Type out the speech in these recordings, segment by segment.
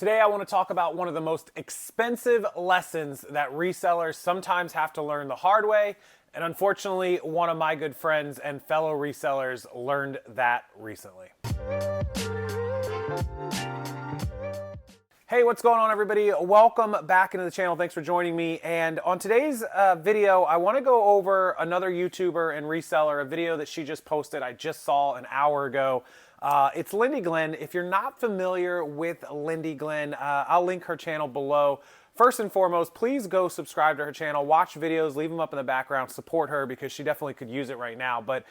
Today I want to talk about one of the most expensive lessons that resellers sometimes have to learn the hard way, and unfortunately one of my good friends and fellow resellers learned that recently. Hey, what's going on everybody? Welcome back into the channel. Thanks for joining me. And on today's video, I want to go over another YouTuber and reseller, a video that she just posted. I just saw an hour ago. It's Lindy Glenn. If you're not familiar with Lindy Glenn, I'll link her channel below. First and foremost, please go subscribe to her channel, watch videos, leave them up in the background, support her because she definitely could use it right now. But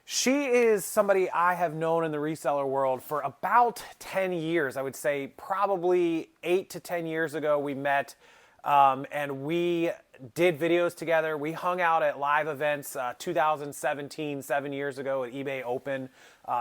she is somebody I have known in the reseller world for about 10 years. I would say probably 8 to 10 years ago we met and we did videos together. We hung out at live events 2017, 7 years ago at eBay Open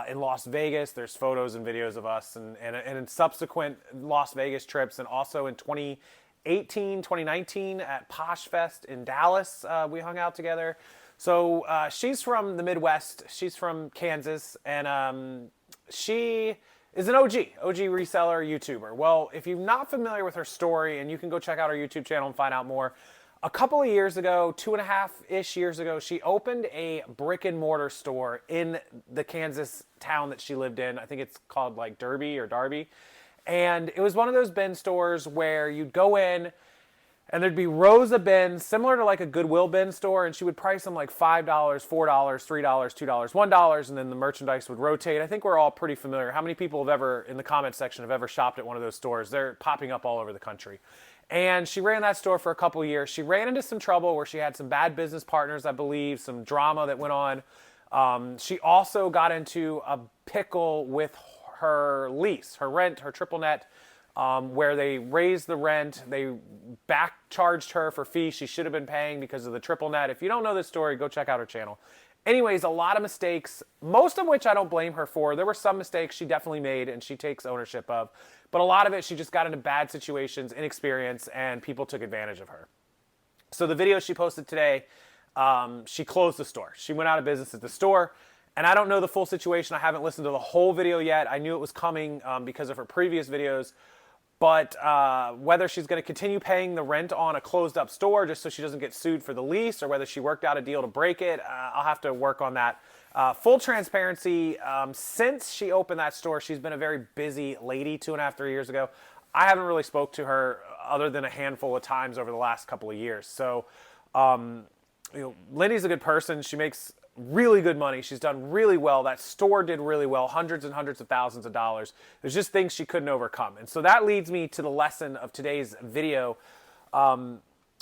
in Las Vegas. There's photos and videos of us and in subsequent Las Vegas trips, and also in 2018, 2019 at Posh Fest in Dallas, we hung out together. So she's from the Midwest. She's from Kansas, and she is an OG reseller YouTuber. Well, if you're not familiar with her story, and you can go check out her YouTube channel and find out more, a couple of years ago, 2.5-ish years ago, she opened a brick and mortar store in the Kansas town that she lived in. I think it's called like Derby or Darby. And it was one of those bin stores where you'd go in and there'd be rows of bins, similar to like a Goodwill bin store, and she would price them like $5, $4, $3, $2, $1, and then the merchandise would rotate. I think we're all pretty familiar. How many people have ever, in the comment section, have ever shopped at one of those stores? They're popping up all over the country. And she ran that store for a couple of years. She ran into some trouble where she had some bad business partners, I believe, some drama that went on. She also got into a pickle with her lease, her rent, her triple net, where they raised the rent. They back charged her for fees she should have been paying because of the triple net. If you don't know this story, go check out her channel. Anyways, a lot of mistakes, most of which I don't blame her for. There were some mistakes she definitely made and she takes ownership of, but a lot of it she just got into bad situations, inexperience, and people took advantage of her. So the video she posted today, she closed the store. She went out of business at the store, and I don't know the full situation. I haven't listened to the whole video yet. I knew it was coming because of her previous videos. But whether she's going to continue paying the rent on a closed up store just so she doesn't get sued for the lease, or whether she worked out a deal to break it, I'll have to work on that. Full transparency, since she opened that store, she's been a very busy lady 2.5, 3 years ago. I haven't really spoke to her other than a handful of times over the last couple of years. So, Lindy's a good person. She makes really good money. She's done really well. That store did really well, hundreds and hundreds of thousands of dollars. There's just things she couldn't overcome. And so that leads me to the lesson of today's video,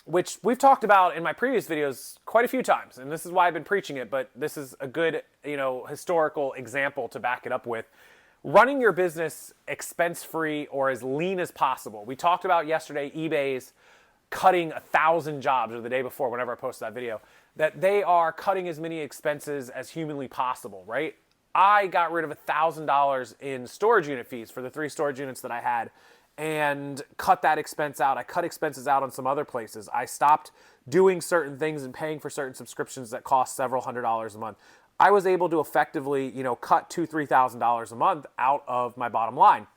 which we've talked about in my previous videos quite a few times. And this is why I've been preaching it, but this is a good, historical example to back it up with. Running your business expense-free or as lean as possible. We talked about yesterday eBay's cutting 1,000 jobs, or the day before, whenever I posted that video, that they are cutting as many expenses as humanly possible, right? I got rid of $1,000 in storage unit fees for the 3 storage units that I had and cut that expense out. I cut expenses out on some other places. I stopped doing certain things and paying for certain subscriptions that cost several $100s a month. I was able to effectively, cut $2,000, $3,000 a month out of my bottom line.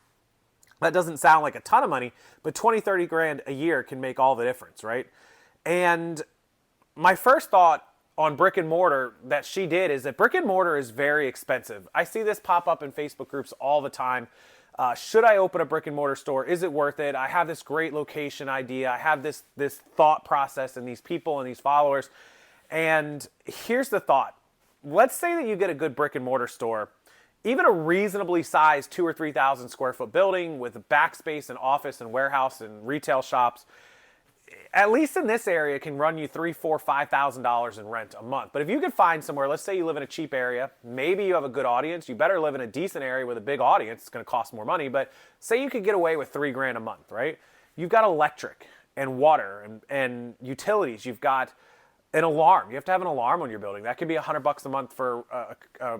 That doesn't sound like a ton of money, but 20, 30 grand a year can make all the difference, right? And my first thought on brick and mortar that she did is that brick and mortar is very expensive. I see this pop up in Facebook groups all the time. Should I open a brick and mortar store? Is it worth it? I have this great location idea. I have this thought process and these people and these followers. And here's the thought. Let's say that you get a good brick and mortar store. Even a reasonably sized 2,000 or 3,000 square foot building with a backspace and office and warehouse and retail shops, at least in this area, can run you $3,000, $4,000, $5,000 in rent a month. But if you could find somewhere, let's say you live in a cheap area, maybe you have a good audience, you better live in a decent area with a big audience, it's going to cost more money, but say you could get away with $3 grand a month, right? You've got electric and water and utilities. You've got an alarm. You have to have an alarm on your building. That could be $100 a month for a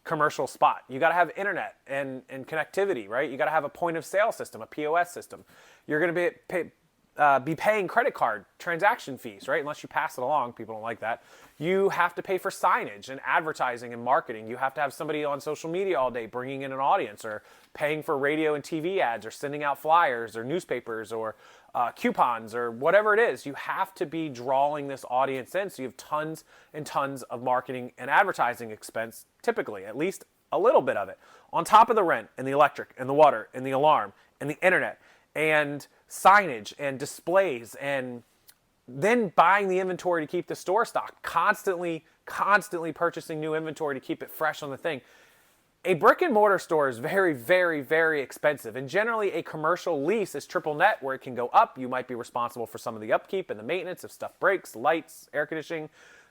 commercial spot. You got to have internet and connectivity, right? You got to have a point of sale system, a POS system. You're going to be paying credit card transaction fees, right? Unless you pass it along. People don't like that. You have to pay for signage and advertising and marketing. You have to have somebody on social media all day bringing in an audience, or paying for radio and TV ads, or sending out flyers or newspapers or coupons or whatever it is. You have to be drawing this audience in, so you have tons and tons of marketing and advertising expense, typically, at least a little bit of it, on top of the rent and the electric and the water and the alarm and the internet and signage and displays, and then buying the inventory to keep the store stocked, constantly purchasing new inventory to keep it fresh on the thing. A brick and mortar store is very, very, very expensive. And generally a commercial lease is triple net, where it can go up. You might be responsible for some of the upkeep and the maintenance if stuff breaks, lights, air conditioning,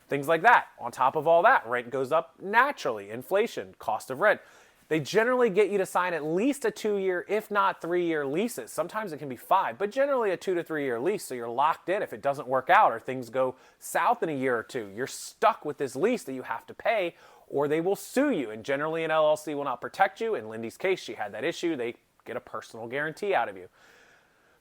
things like that. On top of all that, rent goes up naturally, inflation, cost of rent. They generally get you to sign at least a 2-year, if not 3-year leases. Sometimes it can be 5, but generally a 2 to 3 year lease. So you're locked in. If it doesn't work out or things go south in a year or two, you're stuck with this lease that you have to pay, or they will sue you. And generally an LLC will not protect you. In Lindy's case, she had that issue. They get a personal guarantee out of you.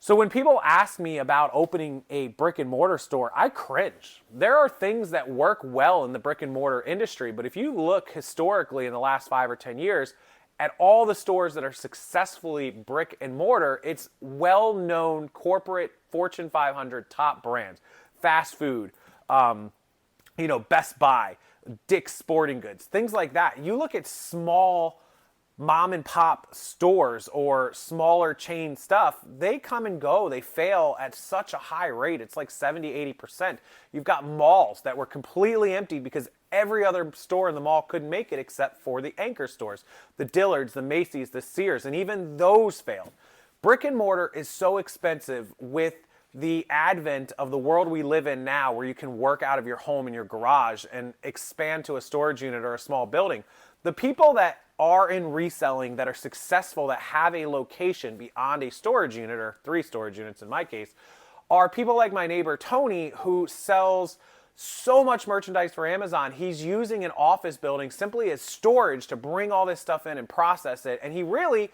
So when people ask me about opening a brick and mortar store, I cringe. There are things that work well in the brick and mortar industry, but if you look historically in the last 5 or 10 years at all the stores that are successfully brick and mortar, it's well-known corporate Fortune 500 top brands, fast food, Best Buy, Dick's Sporting Goods, things like that. You look at small mom and pop stores or smaller chain stuff, they come and go. They fail at such a high rate. It's like 70-80%. You've got malls that were completely empty because every other store in the mall couldn't make it except for the anchor stores, the Dillards, the Macy's, the Sears, and even those failed. Brick and mortar is so expensive with the advent of the world we live in now, where you can work out of your home in your garage and expand to a storage unit or a small building. The people that are in reselling, that are successful, that have a location beyond a storage unit, or 3 storage units in my case, are people like my neighbor Tony, who sells so much merchandise for Amazon. He's using an office building simply as storage to bring all this stuff in and process it, and he really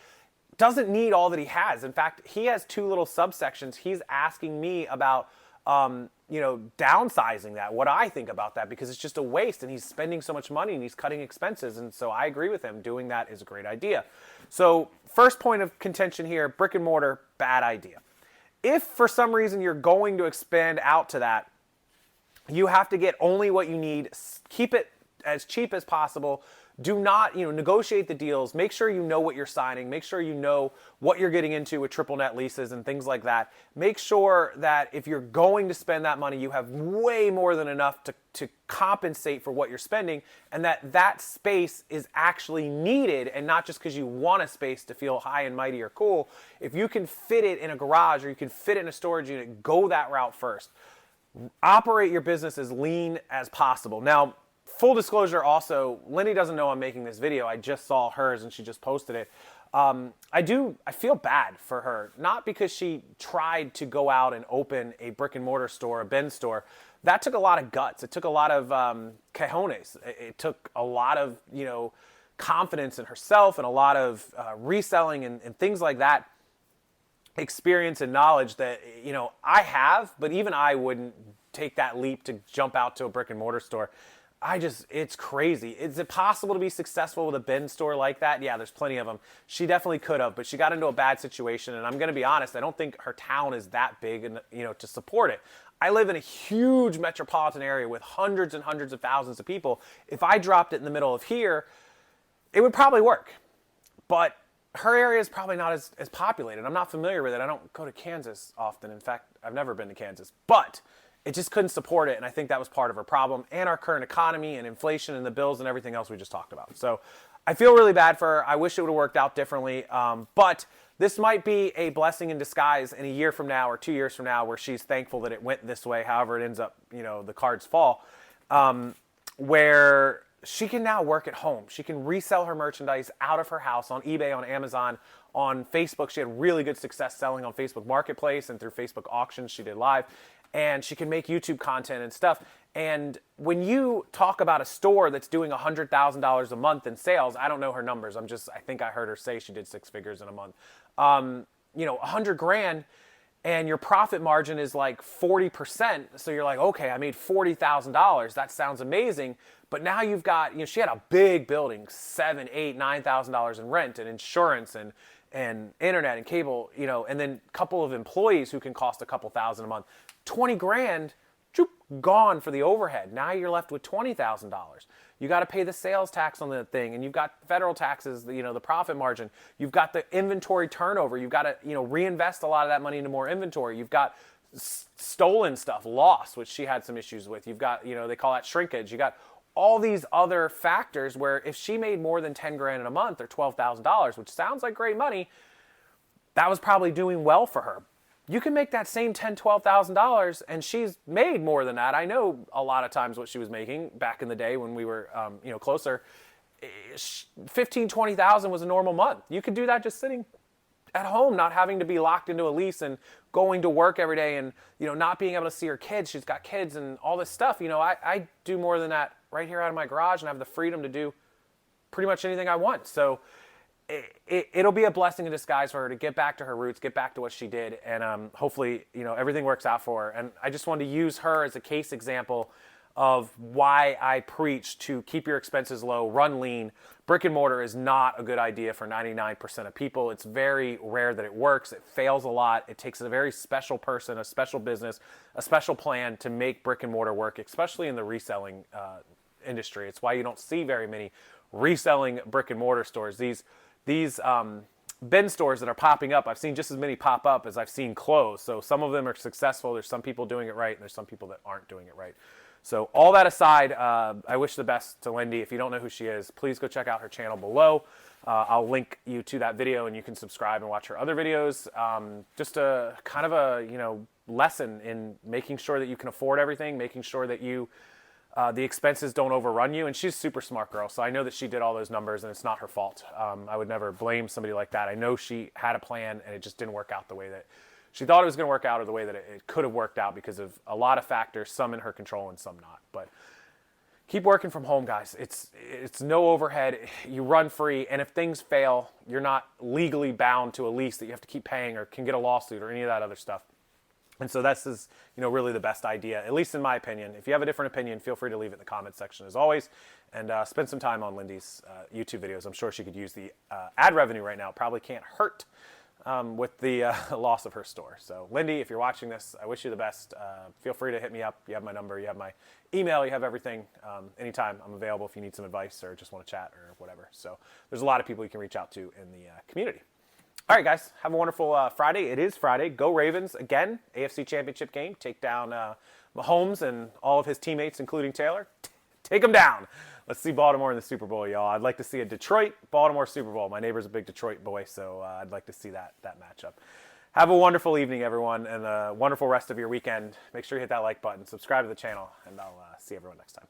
doesn't need all that he has. In fact, he has 2 little subsections. He's asking me about downsizing that, what I think about that, because it's just a waste and he's spending so much money and he's cutting expenses. And so I agree with him. Doing that is a great idea. So first point of contention here, brick and mortar, bad idea. If for some reason you're going to expand out to that, you have to get only what you need. Keep it as cheap as possible. Do not, negotiate the deals. Make sure you know what you're signing. Make sure you know what you're getting into with triple net leases and things like that. Make sure that if you're going to spend that money, you have way more than enough to compensate for what you're spending, and that space is actually needed, and not just because you want a space to feel high and mighty or cool. If you can fit it in a garage or you can fit it in a storage unit, go that route first. Operate your business as lean as possible. Now, full disclosure also, Lindy doesn't know I'm making this video. I just saw hers and she just posted it. I feel bad for her, not because she tried to go out and open a brick and mortar store, a bin store. That took a lot of guts. It took a lot of cojones. It took a lot of, confidence in herself and a lot of reselling and things like that, experience and knowledge that, I have, but even I wouldn't take that leap to jump out to a brick and mortar store. It's crazy. Is it possible to be successful with a bin store like that? Yeah, there's plenty of them. She definitely could have, but she got into a bad situation. And I'm going to be honest, I don't think her town is that big, to support it. I live in a huge metropolitan area with hundreds and hundreds of thousands of people. If I dropped it in the middle of here, it would probably work. But her area is probably not as populated. I'm not familiar with it. I don't go to Kansas often. In fact, I've never been to Kansas. But it just couldn't support it, and I think that was part of her problem, and our current economy and inflation and the bills and everything else we just talked about. So I feel really bad for her. I wish it would have worked out differently, but this might be a blessing in disguise in a year from now or 2 years from now, where she's thankful that it went this way, however it ends up, the cards fall, where she can now work at home. She can resell her merchandise out of her house on eBay, on Amazon, on Facebook. She had really good success selling on Facebook Marketplace and through Facebook auctions she did live. And she can make YouTube content and stuff. And when you talk about a store that's doing $100,000 a month in sales, I don't know her numbers. I think I heard her say she did 6 figures in a month. $100 grand and your profit margin is like 40%. So you're like, okay, I made $40,000. That sounds amazing. But now you've got, she had a big building, $7,000, $8,000, $9,000 in rent and insurance and internet and cable, and then a couple of employees who can cost a couple thousand a month. 20 grand, gone for the overhead. Now you're left with $20,000. You got to pay the sales tax on the thing, and you've got federal taxes, the profit margin. You've got the inventory turnover. You've got to, reinvest a lot of that money into more inventory. You've got stolen stuff, loss, which she had some issues with. You've got, they call that shrinkage. You got all these other factors where if she made more than 10 grand in a month or $12,000, which sounds like great money, that was probably doing well for her. You can make that same $10,000, $12,000, and she's made more than that. I know a lot of times what she was making back in the day when we were, closer. 15,000, 20,000 was a normal month. You could do that just sitting at home, not having to be locked into a lease and going to work every day and, not being able to see her kids. She's got kids and all this stuff. I do more than that right here out of my garage and have the freedom to do pretty much anything I want. So it'll be a blessing in disguise for her to get back to her roots, get back to what she did, and hopefully, everything works out for her. And I just wanted to use her as a case example of why I preach to keep your expenses low, run lean. Brick and mortar is not a good idea for 99% of people. It's very rare that it works. It fails a lot. It takes a very special person, a special business, a special plan to make brick and mortar work, especially in the reselling industry. It's why you don't see very many reselling brick and mortar stores. These bin stores that are popping up, I've seen just as many pop up as I've seen close. So some of them are successful. There's some people doing it right, and there's some people that aren't doing it right. So all that aside, I wish the best to Lindy. If you don't know who she is, please go check out her channel below. I'll link you to that video, and you can subscribe and watch her other videos. Just a kind of a lesson in making sure that you can afford everything, making sure that the expenses don't overrun you. And she's a super smart girl, so I know that she did all those numbers, and it's not her fault. I would never blame somebody like that. I know she had a plan, and it just didn't work out the way that she thought it was going to work out, or the way that it could have worked out, because of a lot of factors, some in her control and some not. But keep working from home, guys. It's no overhead. You run free, and if things fail, you're not legally bound to a lease that you have to keep paying or can get a lawsuit or any of that other stuff. And so this is, really the best idea, at least in my opinion. If you have a different opinion, feel free to leave it in the comment section as always, and spend some time on Lindy's YouTube videos. I'm sure she could use the ad revenue right now. It probably can't hurt with the loss of her store. So Lindy, if you're watching this, I wish you the best. Feel free to hit me up. You have my number, you have my email, you have everything. Anytime I'm available if you need some advice or just want to chat or whatever. So there's a lot of people you can reach out to in the community. All right, guys, have a wonderful Friday. It is Friday. Go Ravens again. AFC Championship game. Take down Mahomes and all of his teammates, including Taylor. Take them down. Let's see Baltimore in the Super Bowl, y'all. I'd like to see a Detroit-Baltimore Super Bowl. My neighbor's a big Detroit boy, so I'd like to see that matchup. Have a wonderful evening, everyone, and a wonderful rest of your weekend. Make sure you hit that like button, subscribe to the channel, and I'll see everyone next time.